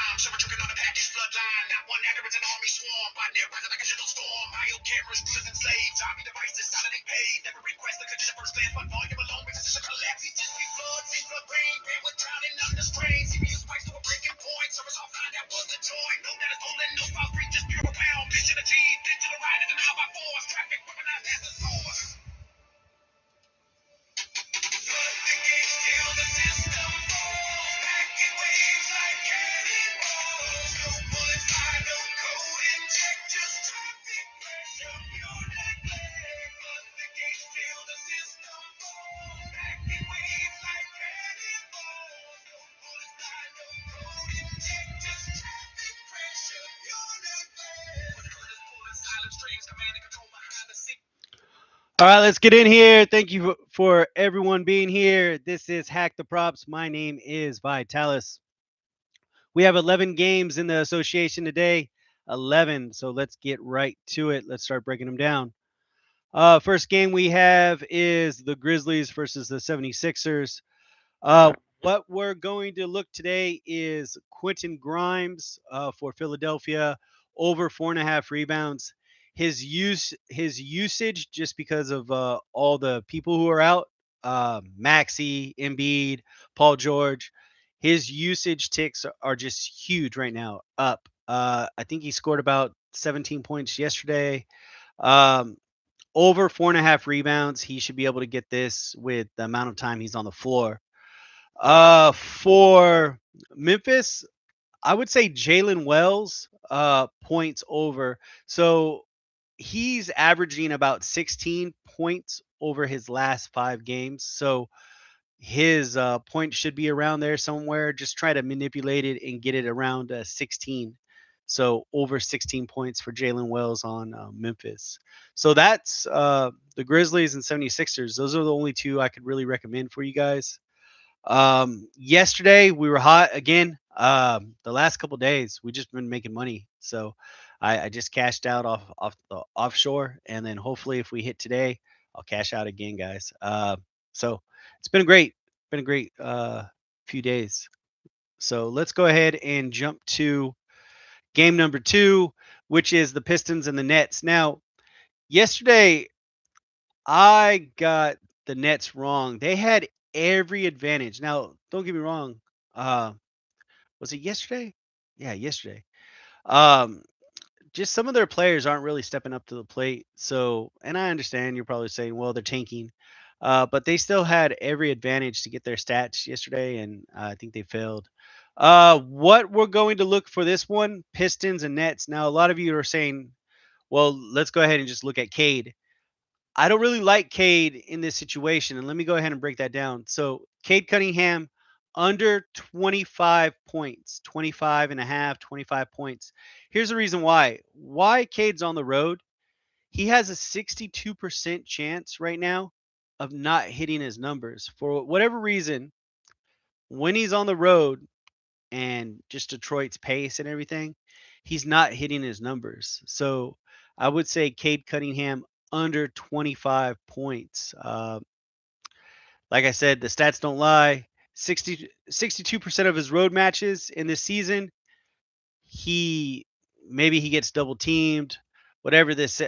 rhyme. So you can on the package bloodline. Not one hacker, it's an army swarm. By near present like a shittle storm. Bio cameras, rulers and slaves. Army devices, solidly paid. Never request the condition first glance, but volume alone makes a collapse. These just be floods, see flood rain. Bandwidth drowning under strain. CPU spikes to a breaking point. Service offline, that was the joint. No data stolen, no file free, just pure pound. Mission achieved, digital riders and how by force. Traffic weaponized as the source. Flood the gates till the system falls. Packing waves like cannonballs. No bullets fly, no code inject, just traffic pressure, pure neglect. Flood the gates till the system falls. Packing waves like cannonballs. No bullets fly, no code inject, just traffic pressure, pure neglect. When the curtains pull in silent streams, command and control behind the scenes. All right, let's get in here. Thank you for everyone being here. This is Hack the Props. My name is Vitalis. We have 11 games in the association today. 11. So let's get right to it. Let's start breaking them down. First game we have is the Grizzlies versus the 76ers. What we're going to look today is Quentin Grimes for Philadelphia, over 4.5 rebounds. His usage, just because of all the people who are out, Maxey, Embiid, Paul George, his usage ticks are just huge right now. Up. I think he scored about 17 points yesterday. Um, Over 4.5 rebounds. He should be able to get this with the amount of time he's on the floor. For Memphis, I would say Jalen Wells points over. So he's averaging about 16 points over his last 5 games. So his point should be around there somewhere. Just try to manipulate it and get it around 16. So over 16 points for Jalen Wells on Memphis. So that's the Grizzlies and 76ers. Those are the only two I could really recommend for you guys. Yesterday we were hot again. The last couple days we just been making money. So I just cashed out off the offshore, and then hopefully if we hit today, I'll cash out again, guys. So it's been a great few days. So let's go ahead and jump to game number 2, which is the Pistons and the Nets. Now, yesterday I got the Nets wrong. They had every advantage. Now, don't get me wrong. Uh, was it yesterday? Yeah, yesterday. Um, just some of their players aren't really stepping up to the plate. So, and I understand you're probably saying, well, they're tanking. But they still had every advantage to get their stats yesterday, and I think they failed. What we're going to look for this one, Pistons and Nets. Now, a lot of you are saying, well, let's go ahead and just look at Cade. I don't really like Cade in this situation, and let me go ahead and break that down. So, Cade Cunningham under 25 points, 25 and a half, 25 points. Here's the reason why. Why Cade's on the road. He has a 62% chance right now of not hitting his numbers. For whatever reason, when he's on the road and just Detroit's pace and everything, he's not hitting his numbers. So I would say Cade Cunningham under 25 points. Like I said, the stats don't lie. 62% of his road matches in this season, he maybe he gets double teamed, whatever this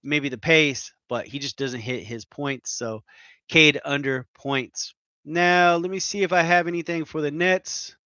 maybe the pace, but he just doesn't hit his points. So Cade under points. Now let me see if I have anything for the Nets.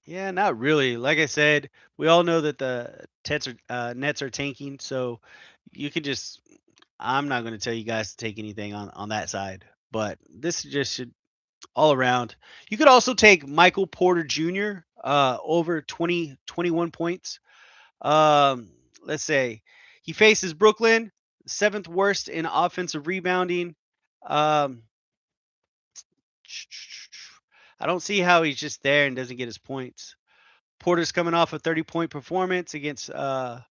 Yeah, not really. Like I said, we all know that the Nets are tanking, so you can just. I'm not going to tell you guys to take anything on that side, but this just should all around. You could also take Michael Porter Jr. Over 21 points. Let's say he faces Brooklyn, 7th worst in offensive rebounding. Um, I don't see how he's just there and doesn't get his points. Porter's coming off a 30-point performance against let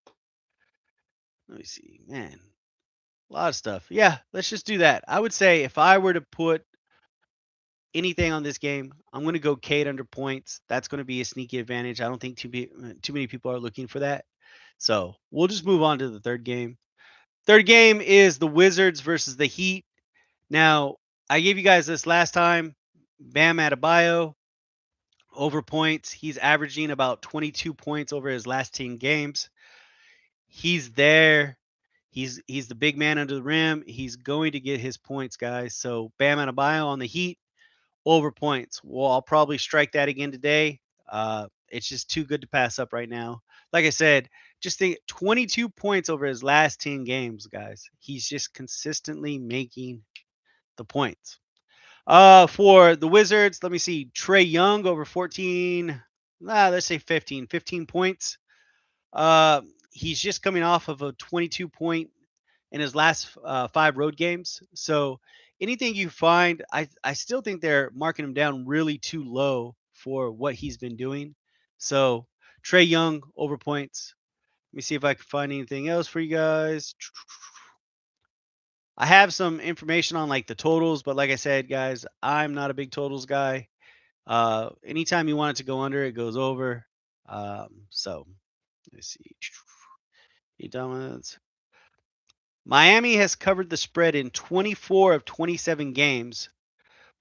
me see, man. A lot of stuff. Yeah, let's just do that. I would say if I were to put anything on this game, I'm going to go Cade under points. That's going to be a sneaky advantage. I don't think too many people are looking for that. So we'll just move on to the third game. Third game is the Wizards versus the Heat. Now, I gave you guys this last time. Bam Adebayo over points. He's averaging about 22 points over his last 10 games. He's there. He's the big man under the rim. He's going to get his points, guys. So Bam Adebayo on the Heat over points. Well, I'll probably strike that again today. It's just too good to pass up right now. Like I said, just think 22 points over his last 10 games, guys. He's just consistently making the points. For the Wizards, let me see. Trae Young over 14. Let's say 15. 15 points. He's just coming off of a 22 point in his last 5 road games. So anything you find, I still think they're marking him down really too low for what he's been doing. So Trae Young over points. Let me see if I can find anything else for you guys. I have some information on like the totals, but like I said, guys, I'm not a big totals guy. Anytime you want it to go under, it goes over. So let's see. Dominance. Miami has covered the spread in 24 of 27 games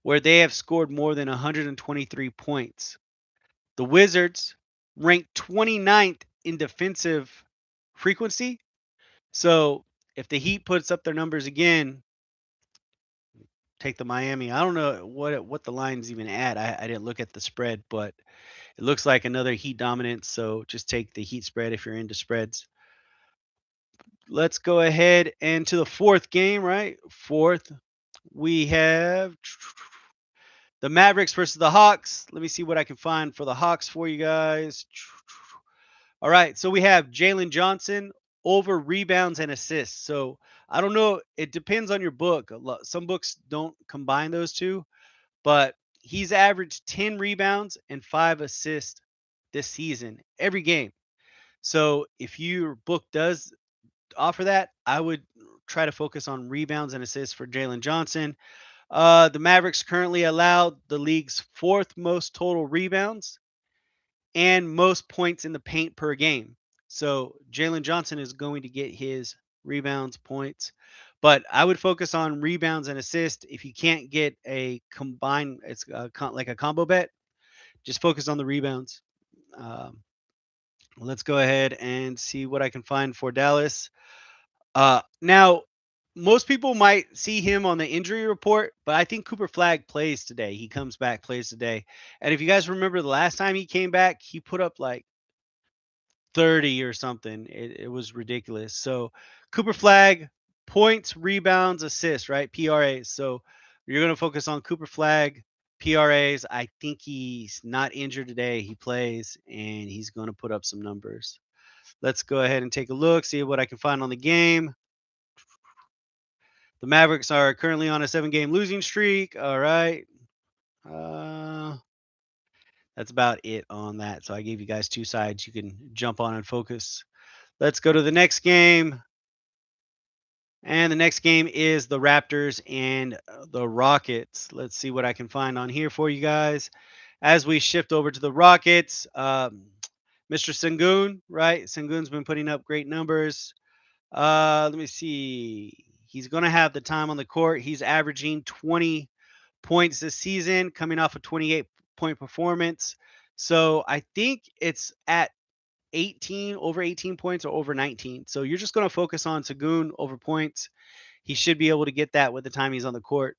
where they have scored more than 123 points. The Wizards ranked 29th in defensive frequency. So if the Heat puts up their numbers again, take the Miami. I don't know what the line's even at. I didn't look at the spread, but it looks like another Heat dominance. So just take the Heat spread if you're into spreads. Let's go ahead and to the fourth game, right? Fourth, we have the Mavericks versus the Hawks. Let me see what I can find for the Hawks for you guys. All right, so we have Jalen Johnson over rebounds and assists. So I don't know. It depends on your book. Some books don't combine those two, but he's averaged 10 rebounds and 5 assists this season, every game. So if your book does offer that, I would try to focus on rebounds and assists for Jalen Johnson. The Mavericks currently allow the league's fourth most total rebounds and most points in the paint per game. So Jalen Johnson is going to get his rebounds, points. But I would focus on rebounds and assists. If you can't get a combined, it's like a combo bet, just focus on the rebounds. Um, let's go ahead and see what I can find for Dallas. Now, most people might see him on the injury report, but I think Cooper Flag plays today. He comes back, plays today. And if you guys remember the last time he came back, he put up like 30 or something. It was ridiculous. So Cooper Flag, points, rebounds, assists, right? PRAs. So you're going to focus on Cooper Flag, PRAs. I think he's not injured today. He plays and he's going to put up some numbers. Let's go ahead and take a look, see what I can find on the game. The Mavericks are currently on a 7-game losing streak. All right. Uh, that's about it on that. So I gave you guys two sides you can jump on and focus. Let's go to the next game. And the next game is the Raptors and the Rockets. Let's see what I can find on here for you guys. As we shift over to the Rockets, Mr. Sengun, right? Sengun's been putting up great numbers. Let me see. He's going to have the time on the court. He's averaging 20 points this season, coming off a 28-point performance. So I think it's at 18, over 18 points or over 19. So you're just going to focus on Sagoon over points. He should be able to get that with the time he's on the court.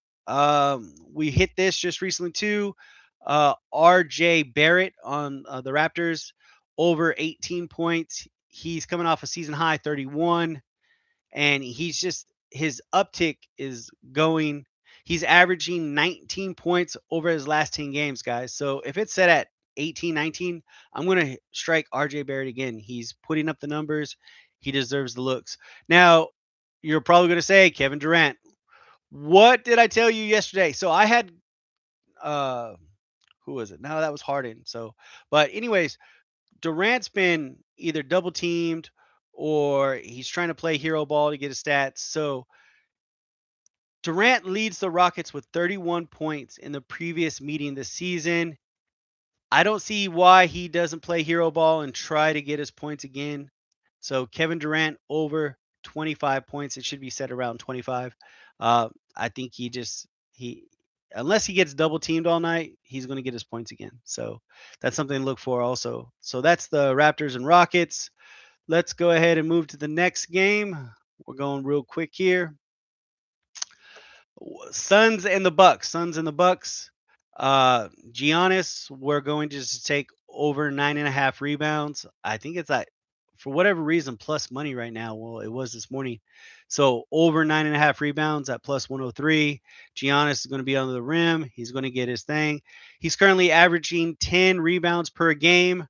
We hit this just recently too. RJ Barrett on the Raptors over 18 points. He's coming off a season high 31, and he's just his uptick is going. He's averaging 19 points over his last 10 games, guys. So if it's set at 18, 19, I'm going to strike RJ Barrett again. He's putting up the numbers. He deserves the looks. Now, you're probably going to say, Kevin Durant, what did I tell you yesterday? So I had, uh, who was it? No, that was Harden. So, but anyways, Durant's been either double teamed or he's trying to play hero ball to get his stats. So Durant leads the Rockets with 31 points in the previous meeting this season. I don't see why he doesn't play hero ball and try to get his points again. So Kevin Durant over 25 points. It should be set around 25. I think he unless he gets double teamed all night, he's going to get his points again. So that's something to look for also. So that's the Raptors and Rockets. Let's go ahead and move to the next game. We're going real quick here. Suns and the Bucks. Suns and the Bucks. Giannis, we're going to just take over 9.5 rebounds. I think it's at, for whatever reason, plus money right now. Well, it was this morning. So over 9.5 rebounds at plus 103. Giannis is going to be under the rim. He's going to get his thing. He's currently averaging 10 rebounds per game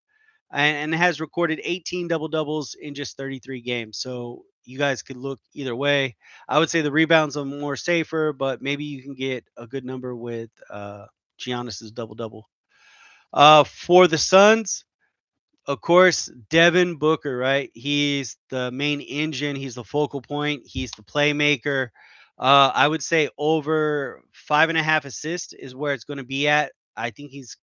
and has recorded 18 double doubles in just 33 games. So you guys could look either way. I would say the rebounds are more safer, but maybe you can get a good number with Giannis's double double. For the Suns, of course, Devin Booker, right? He's the main engine. He's the focal point. He's the playmaker. I would say over 5.5 assists is where it's going to be at. I think he's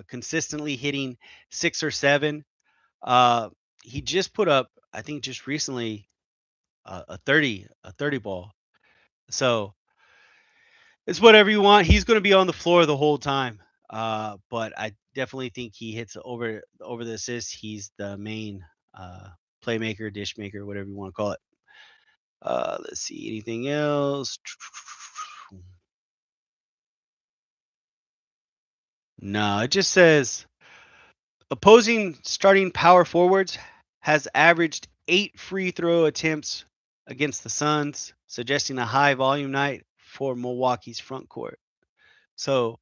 consistently hitting 6 or 7. Uh, he just put up, I think, just recently a 30 ball. So it's whatever you want. He's going to be on the floor the whole time. But I definitely think he hits over the assist. He's the main playmaker, dish maker, whatever you want to call it. Let's see anything else. No, it just says opposing starting power forwards has averaged 8 free throw attempts against the Suns, suggesting a high volume night for Milwaukee's front court. So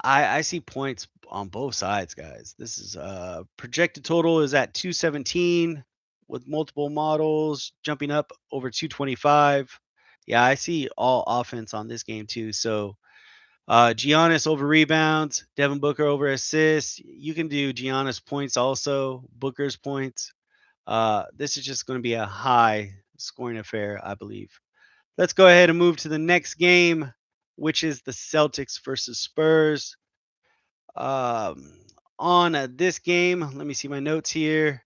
I see points on both sides, guys. This is projected total is at 217 with multiple models jumping up over 225. Yeah, I see all offense on this game too. So Giannis over rebounds, Devin Booker over assists. You can do Giannis points also, Booker's points. This is just going to be a high scoring affair, I believe. Let's go ahead and move to the next game, which is the Celtics versus Spurs. Um, on this game, let me see my notes here.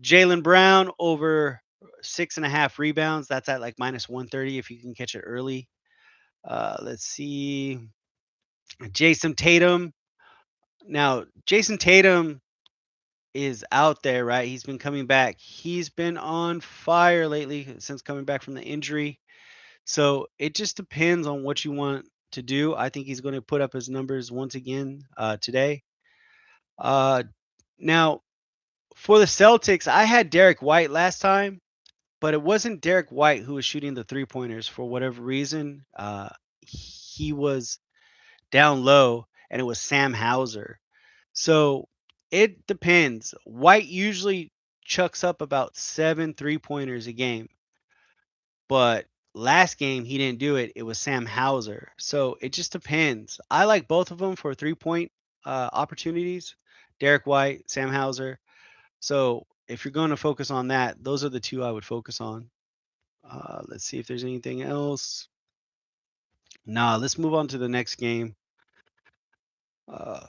Jaylen Brown over 6.5 rebounds. That's at like minus 130 if you can catch it early. Let's see. Jason Tatum. Now, Jason Tatum is out there, right? He's been coming back. He's been on fire lately since coming back from the injury. So it just depends on what you want to do. I think he's going to put up his numbers once again today. Uh, now, for the Celtics, I had Derek White last time, but it wasn't Derek White who was shooting the 3 pointers for whatever reason. He was down low, and it was Sam Hauser. So it depends. White usually chucks up about 7 3 pointers a game, but last game he didn't do it. It was Sam Hauser. So it just depends. I like both of them for 3 point opportunities. Derek White, Sam Hauser. So if you're going to focus on that, those are the two I would focus on. Let's see if there's anything else. Nah, let's move on to the next game. Uh,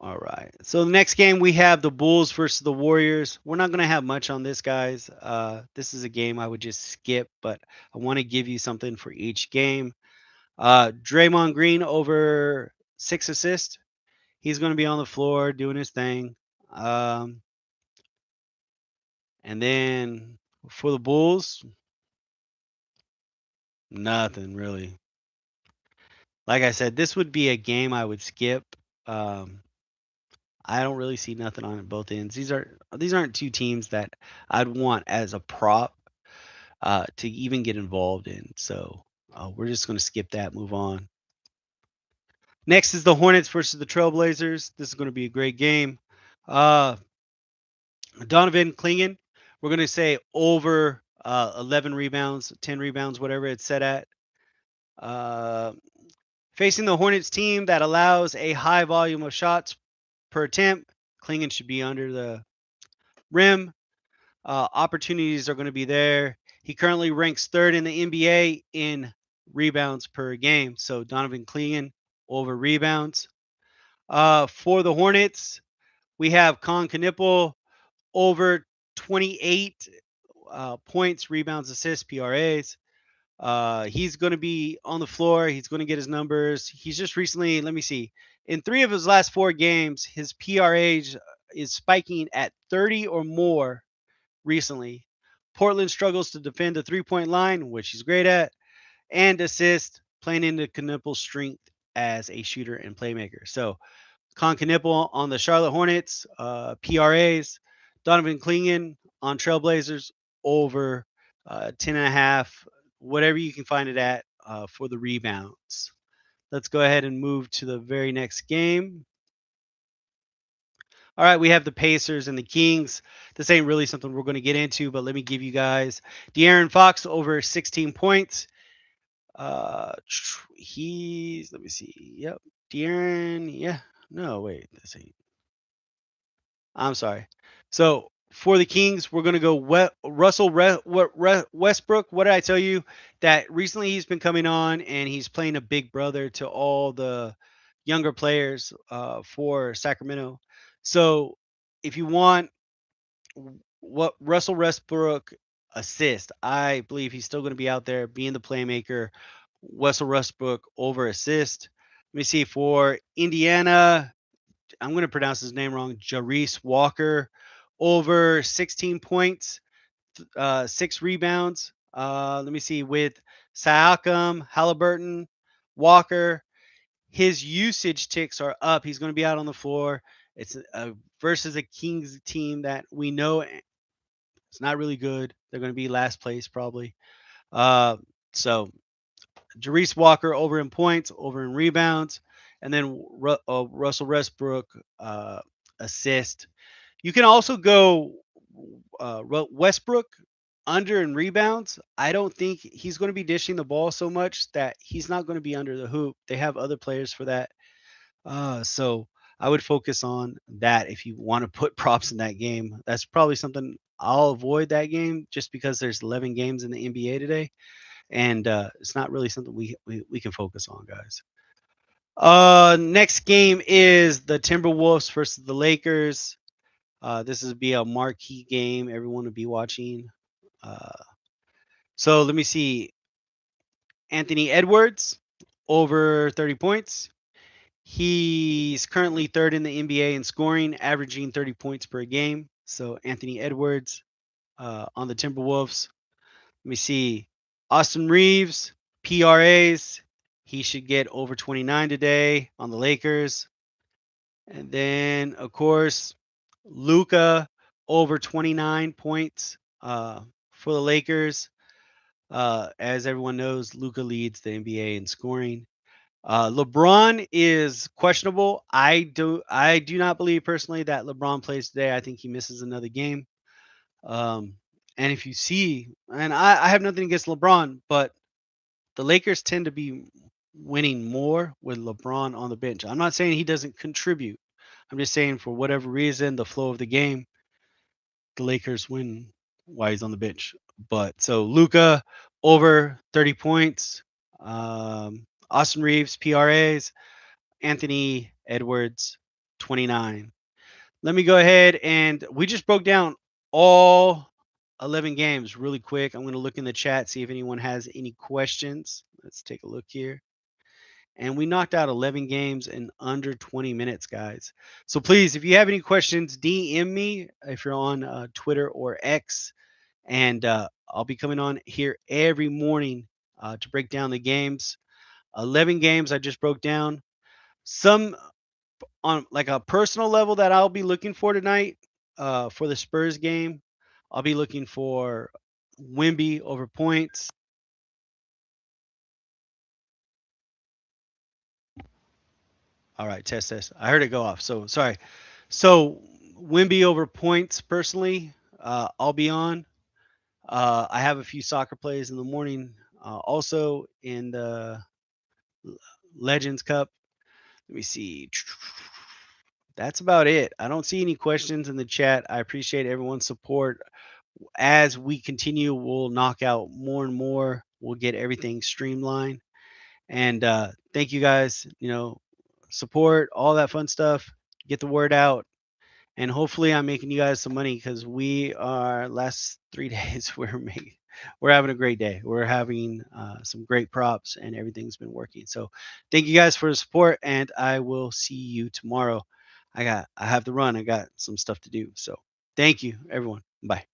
all right. So the next game we have the Bulls versus the Warriors. We're not going to have much on this, guys. This is a game I would just skip, but I want to give you something for each game. Draymond Green over 6 assists. He's going to be on the floor doing his thing. And then for the Bulls, nothing really. Like I said, this would be a game I would skip. Um, I don't really see nothing on both ends. These aren't two teams that I'd want as a prop to even get involved in. So we're just going to skip that, move on. Next is the Hornets versus the Trailblazers. This is going to be a great game. Donovan Clingan, we're going to say over 11 rebounds, 10 rebounds, whatever it's set at. Facing the Hornets team that allows a high volume of shots per attempt, Clingan should be under the rim. Opportunities are going to be there. He currently ranks third in the NBA in rebounds per game. So Donovan Clingan over rebounds. For the Hornets, we have Con Knipple over 28 points, rebounds, assists, PRAs. He's going to be on the floor. He's going to get his numbers. He's just recently, let me see, in 3 of his last 4 games, his PRA is spiking at 30 or more recently. Portland struggles to defend the 3 point line, which he's great at, and assist, playing into Knippel's strength as a shooter and playmaker. So Con Knippel on the Charlotte Hornets, PRAs, Donovan Clingan on Trailblazers over 10 and a half, whatever you can find it at for the rebounds. Let's go ahead and move to the very next game. All right, we have the Pacers and the Kings. This ain't really something we're going to get into, but let me give you guys De'Aaron Fox over 16 points. Let me see. Yep. De'Aaron, yeah. No, wait. This ain't. I'm sorry. So for the Kings, we're going to go Westbrook. What did I tell you? That recently he's been coming on and he's playing a big brother to all the younger players for Sacramento. So if you want what Russell Westbrook assist, I believe he's still going to be out there being the playmaker. Russell Westbrook over assist. Let me see for Indiana. I'm going to pronounce his name wrong. Jarice Walker over 16 points, 6 rebounds. Let me see with Siakam, Halliburton, Walker. His usage ticks are up. He's going to be out on the floor. It's versus a Kings team that we know it's not really good. They're going to be last place probably. So Jarice Walker over in points, over in rebounds, and then Russell Westbrook assist. You can also go Westbrook under in rebounds. I don't think he's going to be dishing the ball so much that he's not going to be under the hoop. They have other players for that. So I would focus on that if you want to put props in that game. That's probably something I'll avoid that game just because there's 11 games in the NBA today, and it's not really something we can focus on, guys. Next game is the Timberwolves versus the Lakers. This is be a marquee game. Everyone will be watching. Uh, so let me see. Anthony Edwards over 30 points. He's currently third in the NBA in scoring, averaging 30 points per game. So Anthony Edwards on the Timberwolves. Let me see. Austin Reeves, PRAs. He should get over 29 today on the Lakers. And then, of course, Luka over 29 points for the Lakers. As everyone knows, Luka leads the NBA in scoring. LeBron is questionable. I do not believe personally that LeBron plays today. I think he misses another game. Um, and if you see, and I have nothing against LeBron, but the Lakers tend to be winning more with LeBron on the bench. I'm not saying he doesn't contribute. I'm just saying for whatever reason, the flow of the game, the Lakers win while he's on the bench. But so Luca over 30 points. Austin Reeves PRAs. Anthony Edwards 29. Let me go ahead and we just broke down all 11 games really quick. I'm going to look in the chat, see if anyone has any questions. Let's take a look here. And we knocked out 11 games in under 20 minutes, guys. So please, if you have any questions, DM me if you're on Twitter or X. And I'll be coming on here every morning to break down the games. 11 games I just broke down. Some on like a personal level that I'll be looking for tonight for the Spurs game. I'll be looking for Wimby over points. All right, test test. I heard it go off. So sorry. So Wimby over points personally, I'll be on. I have a few soccer plays in the morning. Also in the Legends Cup. Let me see. That's about it. I don't see any questions in the chat. I appreciate everyone's support. As we continue, we'll knock out more and more. We'll get everything streamlined. And thank you guys. Support all that fun stuff. Get the word out, and hopefully, I'm making you guys some money because we are last 3 days we're making. we're having a great day. We're having some great props, and everything's been working. So thank you guys for the support, and I will see you tomorrow. I have to run. I got some stuff to do. So thank you, everyone. Bye.